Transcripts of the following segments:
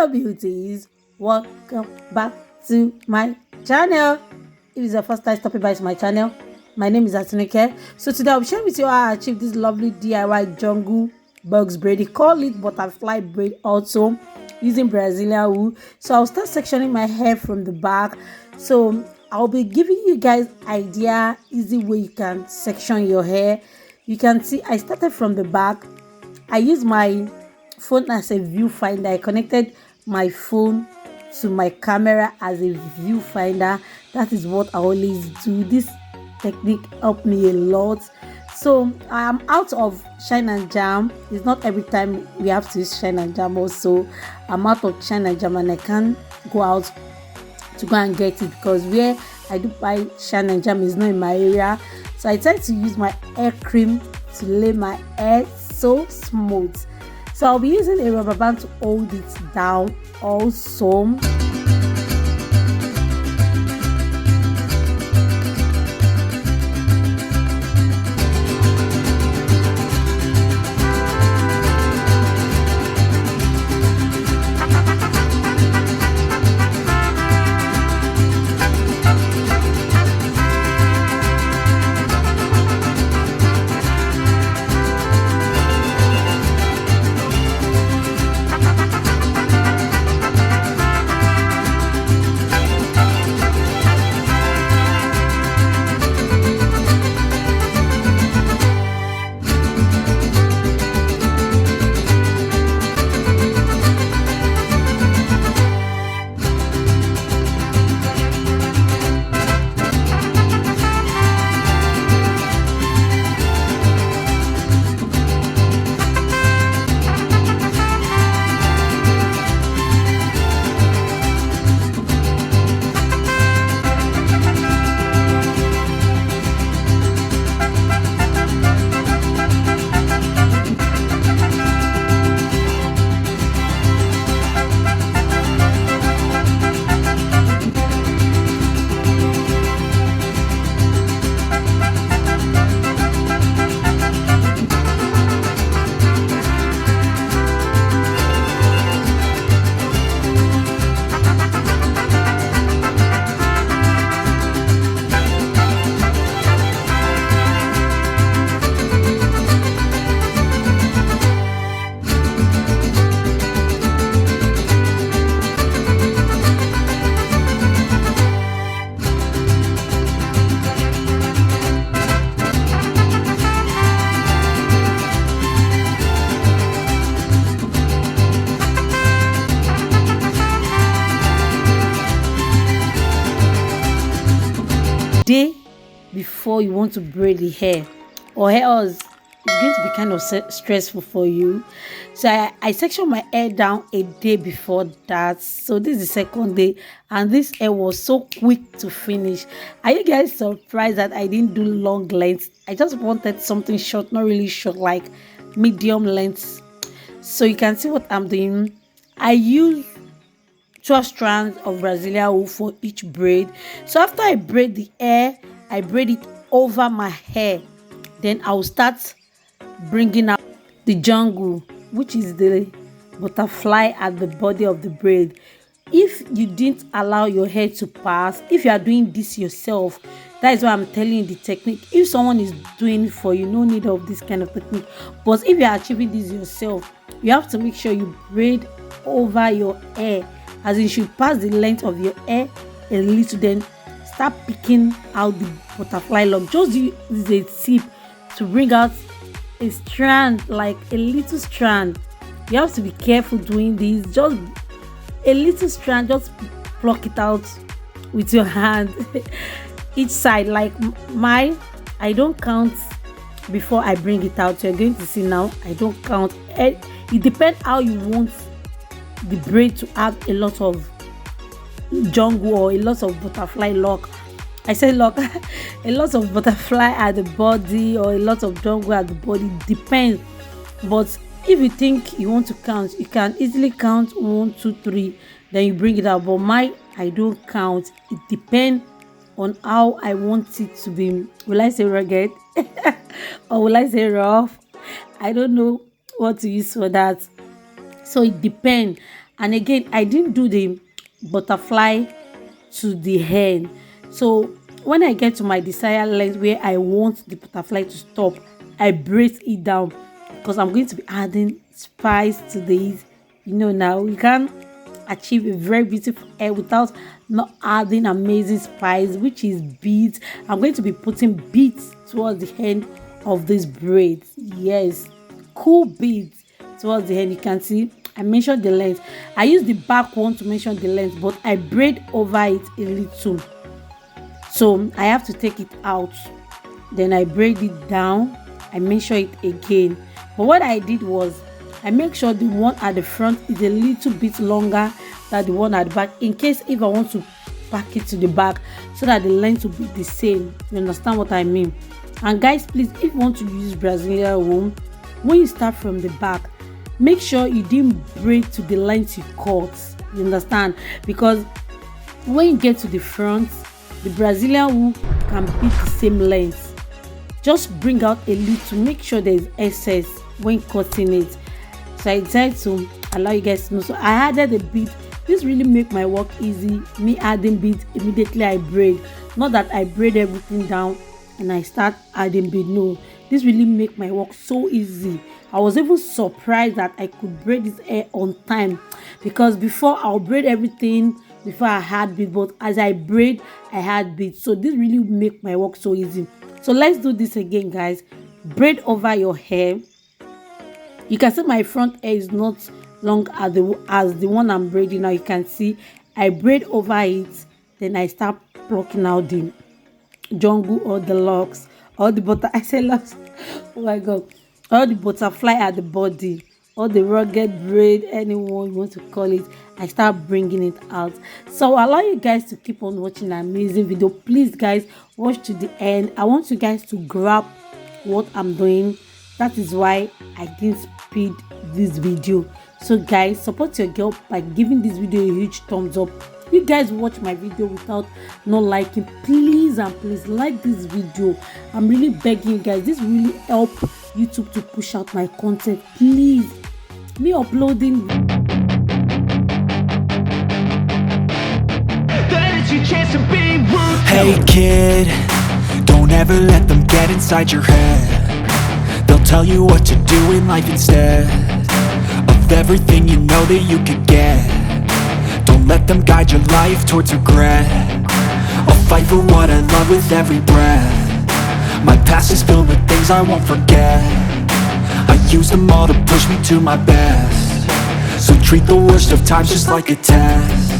Hello beauties, welcome back to my channel. If it's your first time stopping by to my channel, my name is Atunike. So today I'll be sharing with you how I achieved this lovely DIY jungle box braid. They call it butterfly braid also, using Brazilian wool. So I'll start sectioning my hair from the back. So I'll be giving you guys idea, easy way you can section your hair. You can see I started from the back. I use my phone as a viewfinder. I connected my phone to my camera as a viewfinder. That is what I always do. This technique helped me a lot. So I am out of shine and jam. It's not every time we have to use shine and jam. Also, I'm out of shine and jam and I can't go out to go and get it because where I do buy shine and jam is not in my area. So I try to use my hair cream to lay my hair so smooth. So I'll be using a rubber band to hold it down also. Day before you want to braid the hair or hair is going to be kind of stressful for you. So I section my hair down a day before that. So this is the second day and this hair was so quick to finish. Are you guys surprised that I didn't do long length? I just wanted something short, not really short, like medium length. So you can see what I'm doing. I use 12 strands of Brazilian wool for each braid. So after I braid the hair, I braid it over my hair. Then I'll start bringing out the jungle, which is the butterfly at the body of the braid. If you didn't allow your hair to pass, if you are doing this yourself, that is why I'm telling you the technique. If someone is doing it for you, no need of this kind of technique. But if you are achieving this yourself, you have to make sure you braid over your hair, as in should pass the length of your hair a little, then start picking out the butterfly lock. Just use a tip to bring out a strand, like a little strand. You have to be careful doing this. Just a little strand, just pluck it out with your hand each side. Like I don't count before I bring it out. You're going to see now I don't count. It depends how you want the braid to have a lot of jungle or a lot of butterfly lock. I said lock. A lot of butterfly at the body or a lot of jungle at the body, depends. But if you think you want to count, you can easily count 1 2 3, then you bring it out. But I don't count. It depends on how I want it to be. Will I say rugged or will I say rough? I don't know what to use for that. So it depends. And again, I didn't do the butterfly to the hand. So when I get to my desired length where I want the butterfly to stop, I braid it down because I'm going to be adding spice to this. You know, now you can achieve a very beautiful hair without not adding amazing spice, which is beads. I'm going to be putting beads towards the end of this braid. Yes, cool beads towards the end. You can see I mentioned the length. I use the back one to mention the length, but I braid over it a little, so I have to take it out. Then I braid it down. I measure it again. But what I did was I make sure the one at the front is a little bit longer than the one at the back, in case if I want to back it to the back, so that the length will be the same. You understand what I mean? And guys, please, if you want to use Brazilian wool, when you start from the back, make sure you didn't braid to the length you cut. You understand? Because when you get to the front, the Brazilian wool can be the same length. Just bring out a little, make sure there is excess when cutting it. So I decided to allow you guys to know. So I added a bead. This really make my work easy. Me adding beads immediately I braid. Not that I braid everything down and I start adding bead. No, this really make my work so easy. I was even surprised that I could braid this hair on time, because before I'll braid everything before I had bead, but as I braid I had bead. So this really make my work so easy. So let's do this again, guys. Braid over your hair. You can see my front hair is not long as the one I'm braiding now. You can see I braid over it, then I start plucking out the jungle or the locks or the I say locks. Oh my god, or the butterfly at the body or the rugged braid, anyone you want to call it. I start bringing it out. So I allow you guys to keep on watching an amazing video. Please guys, watch to the end. I want you guys to grab what I'm doing. That is why I didn't speed this video. So guys, support your girl by giving this video a huge thumbs up. You guys watch my video without not liking, please and please like this video. I'm really begging you guys. This really help YouTube to push out my content. Please, me uploading Hey kid, don't ever let them get inside your head. They'll tell you what to do in life instead of everything you know that you could get. Don't let them guide your life towards regret. I'll fight for what I love with every breath. My past is filled with things I won't forget. I use them all to push me to my best. So treat the worst of times just like a test.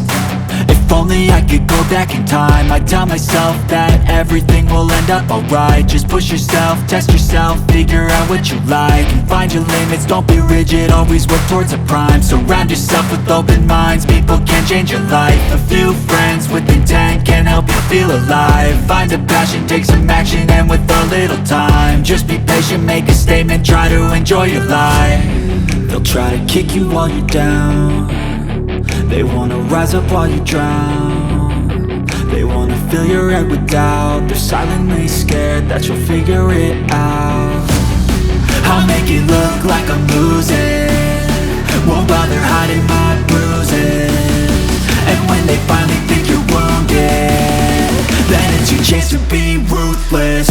If only I could go back in time, I'd tell myself that everything will end up alright. Just push yourself, test yourself, figure out what you like, and find your limits, don't be rigid, always work towards a prime. Surround yourself with open minds, people can change your life. A few friends with intent can help you feel alive. Find a passion, take some action, and with a little time, just be patient, make a statement, try to enjoy your life. They'll try to kick you while you're down. They wanna rise up while you drown. They wanna fill your head with doubt. They're silently scared that you'll figure it out. I'll make it look like I'm losing, won't bother hiding my bruises. And when they finally think you're wounded, then it's your chance to be ruthless.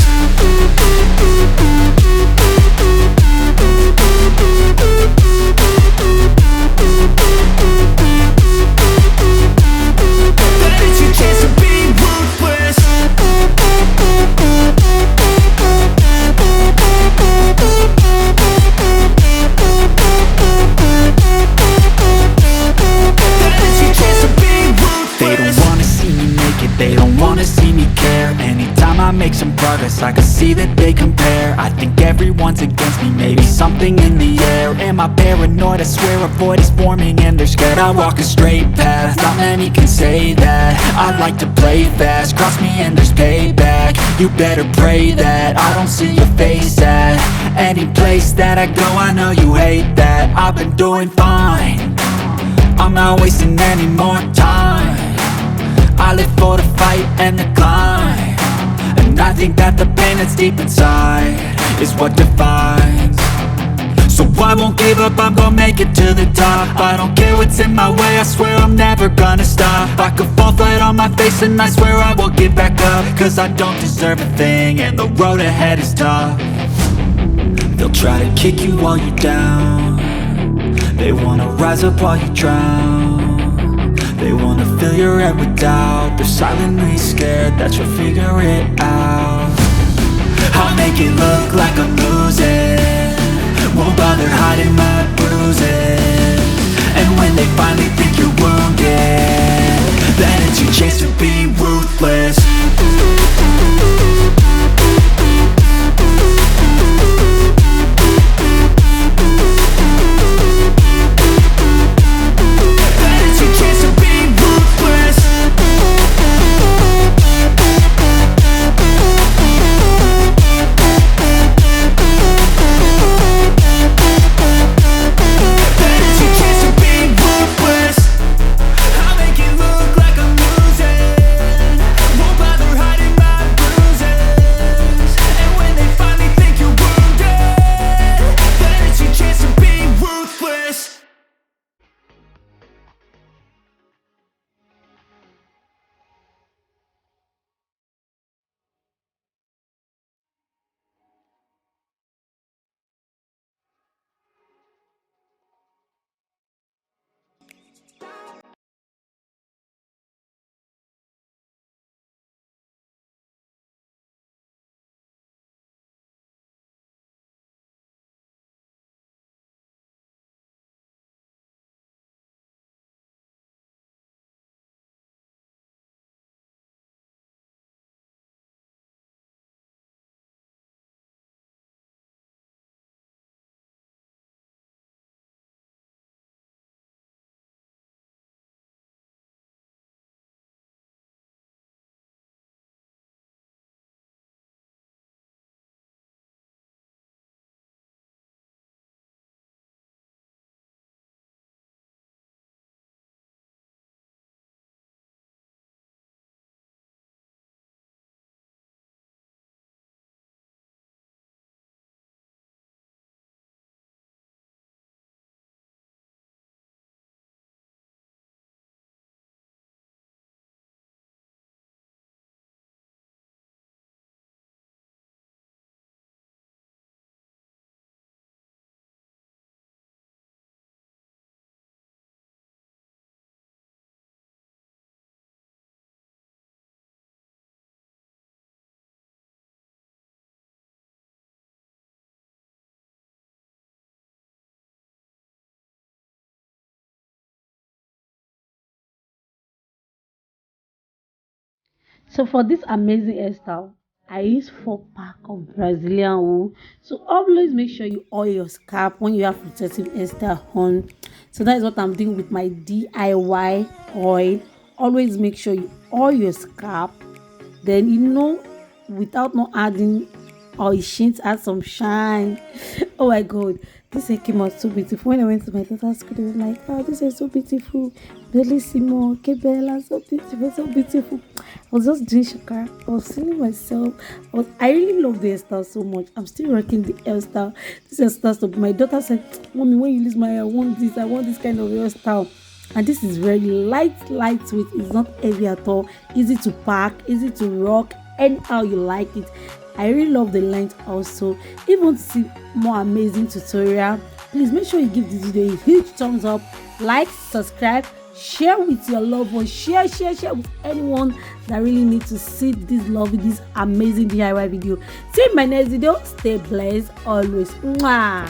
Make some progress, I can see that they compare. I think everyone's against me, maybe something in the air. Am I paranoid? I swear a void is forming and they're scared. I walk a straight path, not many can say that. I like to play fast, cross me and there's payback. You better pray that I don't see your face at any place that I go. I know you hate that. I've been doing fine, I'm not wasting any more time. I live for the fight and the climb. And I think that the pain that's deep inside is what defines. So I won't give up, I'm gonna make it to the top. I don't care what's in my way, I swear I'm never gonna stop. I could fall flat on my face and I swear I will get back up. Cause I don't deserve a thing and the road ahead is tough. They'll try to kick you while you're down. They wanna rise up while you drown. They wanna fill your head with doubt. They're silently scared that you'll figure it out. I'll make it look like I'm losing, won't bother hiding my bruises. And when they finally think you're wounded, then it's your chance to be ruthless. So for this amazing hairstyle, I use 4 pack of Brazilian wool. So always make sure you oil your scalp when you have protective hairstyle on. So that is what I'm doing with my DIY oil. Always make sure you oil your scalp. Then without not adding oil, it shouldn't add some shine. Oh my god, this hair came out so beautiful. When I went to my daughter's school, they were like, "Oh, this is so beautiful. Bellissimo, que bella, so beautiful, so beautiful." I was just doing shakara. I was feeling myself. I really love the hairstyle so much. I'm still rocking the hairstyle. This hairstyle. So my daughter said, "Mommy, when you lose my hair, I want this. I want this kind of hairstyle." And this is very lightweight. It's not heavy at all. Easy to pack, easy to rock, anyhow you like it. I really love the length also. If you want to see more amazing tutorial, please make sure you give this video a huge thumbs up, like, subscribe, share with your loved ones, share with anyone that really needs to see this amazing DIY video. See you in my next video. Stay blessed always. Mwah.